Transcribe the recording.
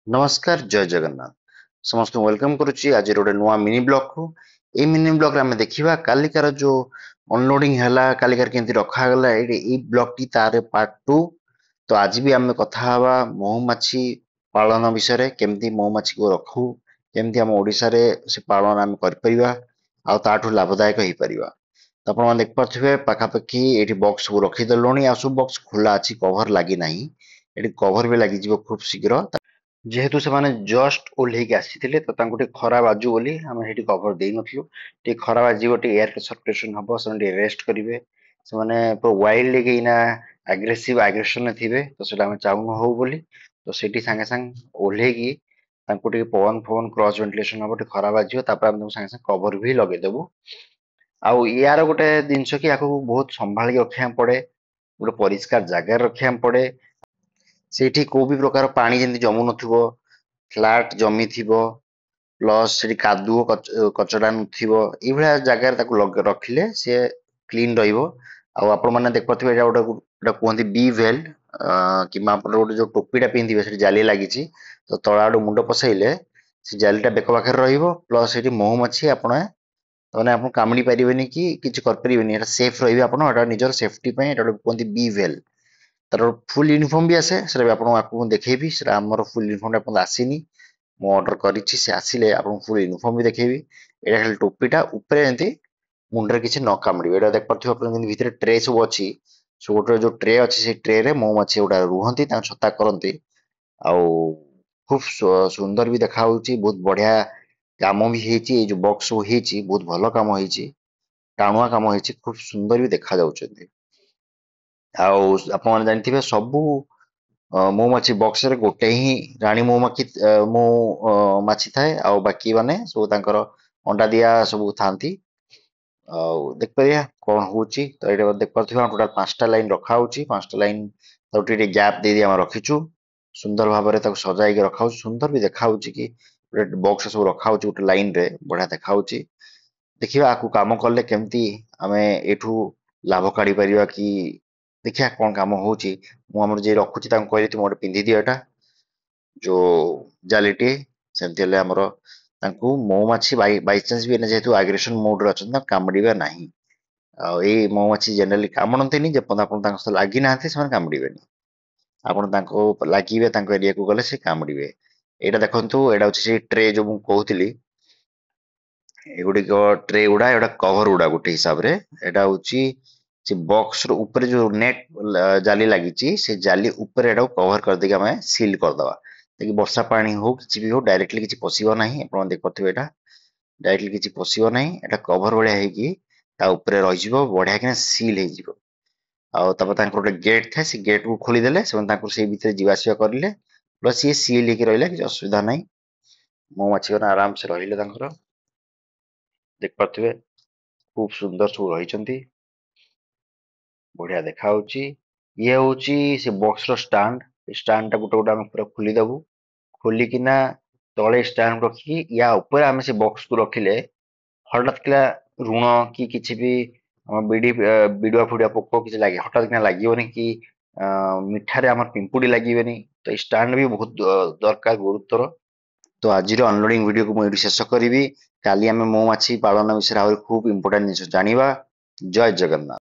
नमस्कार जय जगन्नाथ समस्त वेलकम करुच्ची आज गोटे नुआ मिनी ब्लॉग को ए मिनी ब्लॉग रे आमे देखिबा कालिकार जो अनलोडिंग हैला कालिकार केंति रखा गला ए ब्लॉग टी तारे पार्ट 2 तो आज भी आमे कथा हवा महुमाछी पालन विषय रे केमती महुमाछी को रखू केमती हम ओडिसा रे से पालन आमे कर परिबा आ ताठू लाभदायक होई परिबा तो आपण माने देख पाथुबे पाखापाखी एठी बॉक्स को रखी देलोनी आ सब बॉक्स खुला अछि कवर लागी नाही एठी कवर भी लागी जिवो खूब शीघ्र जेहेतु से जस्ट ओह्लैकी आसीथिले तो तांको टे खरा बाजू बोली आमे हेटी कवर देई नथिलु टे खरा बाजीबो टे एयर सर्कुलेशन हबो से टे रेस्ट करिवे से माने पुरा वाइल्ड गेइना एग्रेसिव थिबे तो सेटा आमे चाहू हो बोली तो सेठी संगे संग ओह्लैकी तांको टे पवन फोन क्रॉस वेंटिलेशन हबो टे खरा बाजियो तापर आमे संगे संग कवर भी लगे देबो आउ यार गोटे जिनस कि याको बहुत संभाल के रखिया पड़े गोटे परिष्कार जगह रखिया पड़े ସେଇଠି କୋଉ ବି ପ୍ରକାର ପାଣି ଯେମିତି ଜମୁ ନଥିବ ଫ୍ଲାଟ ଜମି ଥିବ ପ୍ଲସ୍ ସେଠି କାଦୁଅ କଚଡା ନଥିବ ଏଇଭଳିଆ ଜାଗାରେ ତାକୁ ରଖିଲେ ସିଏ କ୍ଲିନ ରହିବ ଆଉ ଆପଣ ମାନେ ଦେଖିପାରୁଥିବେ ଏଇଟା ଗୋଟେ କୁହନ୍ତି ବି ଭେଲ୍ଟ କିମ୍ବା ଆପଣ ଗୋଟେ ଯୋଉ ଟୋପିଟା ପିନ୍ଧିବେ ସେଠି ଜାଲି ଲାଗିଛି ତ ତଳ ଆଡୁ ମୁଣ୍ଡ ପସେଇଲେ ସେ ଜାଲିଟା ବେକ ପାଖରେ ରହିବ ପ୍ଲସ୍ ସେଠି ମହୁମାଛି ମାନେ ଆପଣ କାମୁଡି ପାରିବେନି କି କିଛି କରିପାରିବେନି ଏଟା ସେଫ୍ ରହିବେ ଆପଣ ଏଟା ନିଜର ସେଫ୍ଟି ପାଇଁ ଏଟା ଗୋଟେ କୁହନ୍ତି ବି ଭେଲ୍ ତାର ଫୁଲ୍ ୟୁନିଫର୍ମ ବି ଆସେ ସେଟା ବି ଆପଣଙ୍କୁ ଆଗକୁ ଦେଖେଇବି ସେଟା ଆମର ଫୁଲ୍ ୟୁନିଫର୍ମ ଏପର୍ଯ୍ୟନ୍ତ ଆସିନି ମୁଁ ଅର୍ଡର କରିଛି ସେ ଆସିଲେ ଆପଣଙ୍କୁ ଫୁଲ୍ ୟୁନିଫର୍ମ ବି ଦେଖେଇବି ଏଇଟା ଖାଲି ଟୋପିଟା ଉପରେ ଏମିତି ମୁଣ୍ଡରେ କିଛି ନ କାମୁଡିବ ଏଇଟା ଦେଖିପାରୁଥିବେ ଆପଣ ଯେମିତି ଭିତରେ ଟ୍ରେ ସବୁ ଅଛି ସବୁ ଗୋଟେ ଯୋଉ ଟ୍ରେ ଅଛି ସେଇ ଟ୍ରେରେ ମହୁମାଛି ଗୁଡା ରୁହନ୍ତି ତାଙ୍କ ଛତା କରନ୍ତି ଆଉ ଖୁବ୍ ସୁନ୍ଦର ବି ଦେଖା ହଉଛି ବହୁତ ବଢିଆ କାମ ବି ହେଇଛି ଏଇ ଯୋଉ ବକ୍ସ ସବୁ ହେଇଛି ବହୁତ ଭଲ କାମ ହେଇଛି ଟାଣୁଆ କାମ ହେଇଛି ଖୁବ୍ ସୁନ୍ଦର ବି ଦେଖା ଯାଉଛନ୍ତି ଆଉ ଆପଣମାନେ ଜାଣିଥିବେ ସବୁ ମହୁମାଛି ବକ୍ସରେ ଗୋଟେ ହିଁ ରାଣୀ ମହୁମାଛି ଥାଏ ଆଉ ବାକି ମାନେ ସବୁ ତାଙ୍କର ଅଣ୍ଡା ଦିଆ ସବୁ ଥାନ୍ତି ଆଉ ଦେଖିପାରିବା କଣ ହଉଛି ତ ଏଇଟା ଦେଖିପାରୁଥିବା ଟୋଟାଲ 5ଟା ଲାଇନ ରଖା ହଉଛି 5ଟା ଲାଇନ ତାକୁ ଟିକେ ଗ୍ୟାପ ଦେଇ ଆମେ ରଖିଛୁ ସୁନ୍ଦର ଭାବରେ ତାକୁ ସଜାଇକି ରଖା ହଉଛି ସୁନ୍ଦର ବି ଦେଖା ହଉଛି କି ଗୋଟେ ବକ୍ସ ସବୁ ରଖା ହଉଛି ଗୋଟେ ଲାଇନ ରେ ବଢିଆ ଦେଖା ହଉଛି ଦେଖିବା ଆକୁ କାମ କଲେ କେମିତି ଆମେ ଏଠୁ ଲାଭ କାଢି ପାରିବା କି ଦେଖିବା କଣ କାମ ହଉଛି ମୁଁ ଆମର ଯିଏ ରଖୁଛି ତାଙ୍କୁ କହିଲି ତୁମେ ଗୋଟେ ପିନ୍ଧିଦିଅ ଏଟା ଯୋଉ ଜାଲିଟି ସେମିତି ହେଲେ ଆମର ତାଙ୍କୁ ମହୁମାଛି ବାଇଚାନ୍ସ ବି ଯେହେତୁ ଆଗ୍ରେସନ ମୋଡରେ ଅଛନ୍ତି ତାଙ୍କୁ କାମୁଡିବେ ନାହିଁ ଆଉ ଏଇ ମହୁମାଛି ଜେନେରାଲି କାମୁଡନ୍ତିନି ଯେପର୍ଯ୍ୟନ୍ତ ଆପଣ ତାଙ୍କ ସହ ଲାଗିନାହାନ୍ତି ସେମାନେ କାମୁଡିବେନି ଆପଣ ତାଙ୍କୁ ଲାଗିବେ ତାଙ୍କ ଏରିଆକୁ ଗଲେ ସେ କାମୁଡିବେ ଏଇଟା ଦେଖନ୍ତୁ ଏଇଟା ହଉଛି ସେଇ ଟ୍ରେ ଯୋଉ ମୁଁ କହୁଥିଲି ଏଗୁଡିକ ଟ୍ରେ ଗୁଡା ଏଗୁଡା କଭର ଗୁଡା ଗୋଟେ ହିସାବରେ ଏଇଟା ହଉଛି ସେ ବକ୍ସ ର ଉପରେ ଯୋଉ ନେଟ ଜାଲି ଲାଗିଛି ସେ ଜାଲି ଉପରେ ଏଟାକୁ କଭର କରିଦେଇକି ଆମେ ସିଲ୍ କରିଦବା ତାକି ବର୍ଷା ପାଣି ହଉ କିଛି ବି ହଉ ଡାଇରେକ୍ଟଲି କିଛି ପଶିବ ନାହିଁ ଆପଣ ଦେଖିପାରୁଥିବେ ଏଇଟା ଡାଇରେକ୍ଟଲି କିଛି ପଶିବ ନାହିଁ ଏଟା କଭର ଭଳିଆ ହେଇକି ତା ଉପରେ ରହିଯିବ ବଢିଆ କିନା ସିଲ୍ ହେଇଯିବ ଆଉ ତାପରେ ତାଙ୍କର ଗୋଟେ ଗେଟ୍ ଥାଏ ସେ ଗେଟ୍ କୁ ଖୋଲିଦେଲେ ସେମାନେ ତାଙ୍କର ସେଇ ଭିତରେ ଯିବା ଆସିବା କରିଲେ ପ୍ଲସ୍ ସିଏ ସିଲ୍ ହେଇକି ରହିଲା କିଛି ଅସୁବିଧା ନାହିଁ ମହୁମାଛି ମାନେ ଆରାମସେ ରହିଲେ ତାଙ୍କର ଦେଖିପାରୁଥିବେ ଖୁବ ସୁନ୍ଦର ସବୁ ରହିଛନ୍ତି ବଢିଆ ଦେଖା ହଉଛି ଇଏ ହଉଛି ସେ ବକ୍ସ ର ଷ୍ଟାଣ୍ଡ ଏ ଷ୍ଟାଣ୍ଡ ଟା ଗୋଟେ ଗୋଟେ ଆମେ ପୁରା ଖୋଲିଦବୁ ଖୋଲିକିନା ତଳେ ଷ୍ଟାଣ୍ଡ ରଖିକି ୟା ଉପରେ ଆମେ ସେ ବକ୍ସ କୁ ରଖିଲେ ହଠାତ୍ କିନା ଋଣ କି କିଛି ବି ବିଡୁଆ ଫିଡୁଆ ପୋକ କିଛି ଲାଗେ ହଠାତ୍ କିନା ଲାଗିବନି କି ମିଠାରେ ଆମର ପିମ୍ପୁଡି ଲାଗିବେନି ତ ଏଇ ଷ୍ଟାଣ୍ଡ ବି ବହୁତ ଦରକାର ଗୁରୁତ୍ୱର ତ ଆଜିର ଅନଲୋଡିଂ ଭିଡିଓକୁ ମୁଁ ଏଇଠି ଶେଷ କରିବି କାଲି ଆମେ ମହୁମାଛି ପାଳନ ବିଷୟରେ ଆହୁରି ଖୁବ ଇମ୍ପୋର୍ଟାଣ୍ଟ ଜିନିଷ ଜାଣିବା ଜୟ ଜଗନ୍ନାଥ।